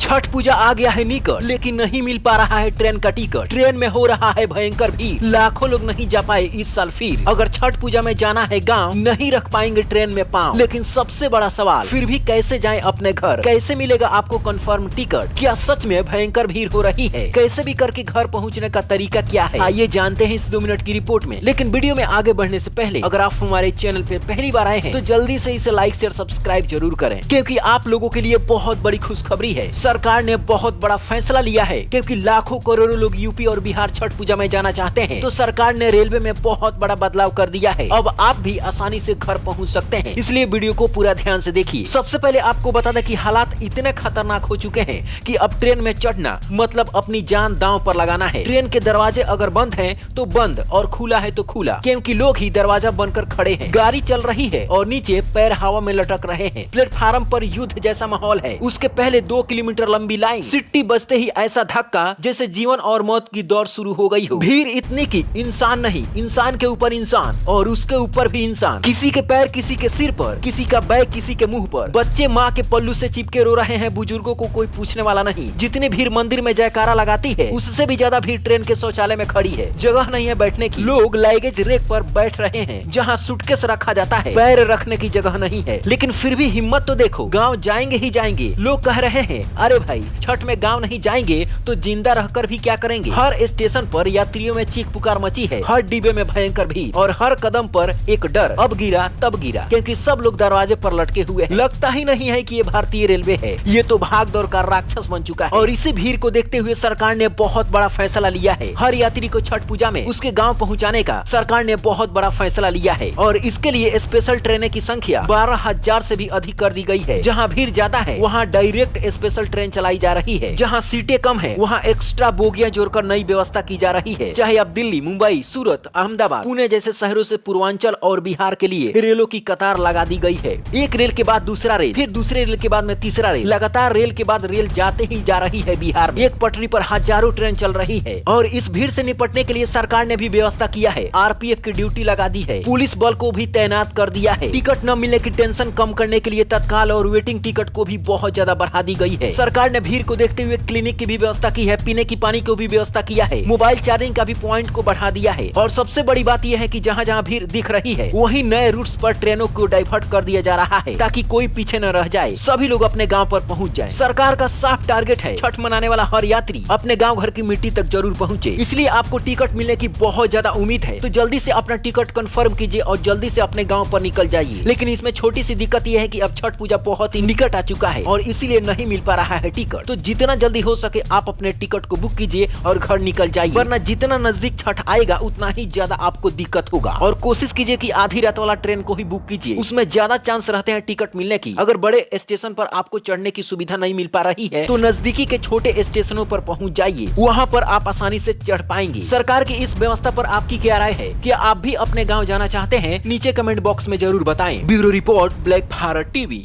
छठ पूजा आ गया है निकट, लेकिन नहीं मिल पा रहा है ट्रेन का टिकट। ट्रेन में हो रहा है भयंकर भीड़, लाखों लोग नहीं जा पाए इस साल। फिर अगर छठ पूजा में जाना है गांव, नहीं रख पाएंगे ट्रेन में पांव। लेकिन सबसे बड़ा सवाल, फिर भी कैसे जाएं अपने घर, कैसे मिलेगा आपको कंफर्म टिकट? क्या सच में भयंकर भीड़ हो रही है? कैसे भी करके घर पहुंचने का तरीका क्या है, आइए जानते हैं इस 2 मिनट की रिपोर्ट में। लेकिन वीडियो में आगे बढ़ने से पहले अगर आप हमारे चैनल पे पहली बार आए हैं तो जल्दी से इसे लाइक शेयर सब्सक्राइब जरूर करें, क्योंकि आप लोगों के लिए बहुत बड़ी खुशखबरी है। सरकार ने बहुत बड़ा फैसला लिया है, क्योंकि लाखों करोड़ों लोग यूपी और बिहार छठ पूजा में जाना चाहते हैं। तो सरकार ने रेलवे में बहुत बड़ा बदलाव कर दिया है। अब आप भी आसानी से घर पहुंच सकते हैं, इसलिए वीडियो को पूरा ध्यान से देखिए। सबसे पहले आपको बता दें कि हालात इतने खतरनाक हो चुके हैं कि अब ट्रेन में चढ़ना मतलब अपनी जान दांव पर लगाना है। ट्रेन के दरवाजे अगर बंद हैं तो बंद और खुला है तो खुला, क्योंकि लोग ही दरवाजा बनकर खड़े हैं। गाड़ी चल रही है और नीचे पैर हवा में लटक रहे हैं। प्लेटफार्म पर युद्ध जैसा माहौल है। उसके पहले 2 किलोमीटर लंबी लाइन, सिट्टी बजते ही ऐसा धक्का जैसे जीवन और मौत की दौड़ शुरू हो गई हो। भीड़ इतनी की इंसान नहीं, इंसान के ऊपर इंसान और उसके ऊपर भी इंसान। किसी के पैर किसी के सिर पर, किसी का बैग किसी के मुंह पर। बच्चे माँ के पल्लू से चिपके रो रहे हैं, बुजुर्गों को कोई पूछने वाला नहीं। जितनी भीड़ मंदिर में जयकारा लगाती है, उससे भी ज्यादा भीड़ ट्रेन के शौचालय में खड़ी है। जगह नहीं है बैठने की। लोग लगेज रेक पर बैठ रहे हैं, जहाँ सूटकेस रखा जाता है, पैर रखने की जगह नहीं है। लेकिन फिर भी हिम्मत तो देखो, गाँव जाएंगे ही जाएंगे। लोग कह रहे हैं, अरे भाई छठ में गाँव नहीं जाएंगे तो जिंदा रहकर भी क्या करेंगे। हर स्टेशन पर यात्रियों में चीख पुकार मची है। हर डिब्बे में भयंकर भीड़ और हर कदम पर एक डर, अब गिरा तब गिरा, क्योंकि सब लोग दरवाजे पर लटके हुए हैं। लगता ही नहीं है कि ये भारतीय रेलवे है, ये तो भाग दौड़ का राक्षस बन चुका है। और इसी भीड़ को देखते हुए सरकार ने बहुत बड़ा फैसला लिया है। हर यात्री को छठ पूजा में उसके गाँव पहुँचाने का सरकार ने बहुत बड़ा फैसला लिया है। और इसके लिए स्पेशल ट्रेनें की संख्या 12,000 से भी अधिक कर दी गई है। जहाँ भीड़ ज्यादा है वहाँ डायरेक्ट स्पेशल ट्रेन चलाई जा रही है। जहाँ सीटें कम है वहाँ एक्स्ट्रा बोगियां जोड़कर नई व्यवस्था की जा रही है। चाहे अब दिल्ली, मुंबई, सूरत, अहमदाबाद, पुणे जैसे शहरों से पूर्वांचल और बिहार के लिए रेलों की कतार लगा दी गई है। एक रेल के बाद दूसरा रेल, फिर दूसरे रेल के बाद में तीसरा रेल, लगातार रेल के बाद रेल जाते ही जा रही है। बिहार में एक पटरी पर हजारों ट्रेन चल रही है। और इस भीड़ से निपटने के लिए सरकार ने भी व्यवस्था किया है। आरपीएफ की ड्यूटी लगा दी है। पुलिस बल को भी तैनात कर दिया है। टिकट न मिलने की टेंशन कम करने के लिए तत्काल और वेटिंग टिकट को भी बहुत ज्यादा बढ़ा दी गई है। सरकार ने भीड़ को देखते हुए क्लिनिक की भी व्यवस्था की है। पीने की पानी को भी व्यवस्था किया है। मोबाइल चार्जिंग का भी पॉइंट को बढ़ा दिया है। और सबसे बड़ी बात यह है कि जहाँ जहाँ भीड़ दिख रही है वहीं नए रूट्स पर ट्रेनों को डाइवर्ट कर दिया जा रहा है, ताकि कोई पीछे न रह जाए, सभी लोग अपने गांव पर पहुंच जाएं। सरकार का साफ टारगेट है, छठ मनाने वाला हर यात्री अपने गांव घर की मिट्टी तक जरूर पहुंचे। इसलिए आपको टिकट मिलने की बहुत ज्यादा उम्मीद है, तो जल्दी से अपना टिकट कंफर्म कीजिए और जल्दी से अपने गाँव पर निकल जाइए। लेकिन इसमें छोटी सी दिक्कत यह है कि अब छठ पूजा बहुत ही निकट आ चुका है और इसीलिए नहीं मिल पा रहा है टिकट। तो जितना जल्दी हो सके आप अपने टिकट को बुक कीजिए और घर निकल जाइए, वरना जितना नजदीक छठ आएगा उतना ही ज्यादा आपको दिक्कत होगा। और कोशिश कीजिए कि आधी रात वाला ट्रेन को ही बुक कीजिए, उसमें ज्यादा चांस रहते हैं टिकट मिलने की। अगर बड़े स्टेशन पर आपको चढ़ने की सुविधा नहीं मिल पा रही है तो नजदीकी के छोटे स्टेशनों पर पहुंच जाइए, वहां पर आप आसानी से चढ़ पाएंगे। सरकार की इस व्यवस्था पर आपकी क्या राय है? क्या आप भी अपने गाँव जाना चाहते हैं? नीचे कमेंट बॉक्स में जरूर बताएं। Bureau report, black Bharat TV.